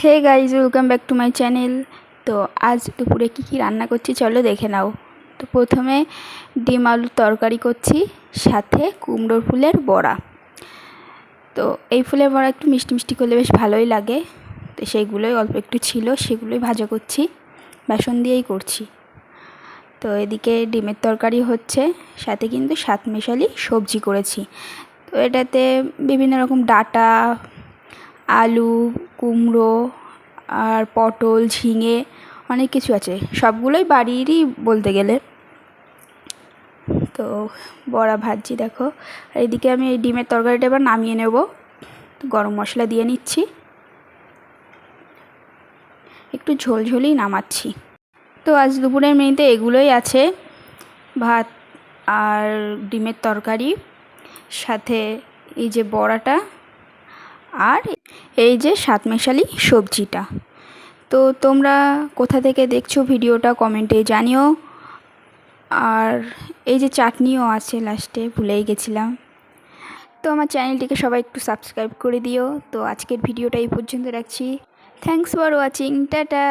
Hey guys, welcome back to my channel. তো আজ দুপুরে কী রান্না করছি চলো দেখে নাও। তো প্রথমে ডিম আলুর তরকারি করছি, সাথে কুমড়োর ফুলের বড়া। তো এই ফুলের বড়া একটু মিষ্টি মিষ্টি করলে বেশ ভালোই লাগে। তো সেইগুলোই অল্প একটু ছিল, সেগুলোই ভাজা করছি, বেসন দিয়েই করছি। তো এদিকে ডিমের তরকারি হচ্ছে, সাথে কিন্তু 7 মেশালি সবজি করেছি। তো এটাতে বিভিন্ন রকম ডাঁটা, আলু, কুমড়ো আর পটল, ঝিঙে অনেক কিছু আছে, সবগুলোই বাড়িরই বলতে গেলে। তো বড়া ভাজছি দেখো। আর এদিকে আমি এই ডিমের তরকারিটা এবার নামিয়ে নেব। গরম মশলা দিয়ে নিচ্ছি, একটু ঝোলঝোলই নামাচ্ছি। তো আজ দুপুরের মেনুতে এগুলোই আছে, ভাত আর ডিমের তরকারি, সাথে এই যে বড়াটা আর এই যে 7 মেশালি সবজিটা। তো তোমরা কোথা থেকে দেখছো ভিডিওটা কমেন্টে জানিও। আর এই যে চাটনিও আছে, লাস্টে ভুলেই গেছিলাম। তো আমার চ্যানেলটিকে সবাই একটু সাবস্ক্রাইব করে দিও। তো আজকের ভিডিওটা এই পর্যন্ত রাখছি। Thanks for watching, tata.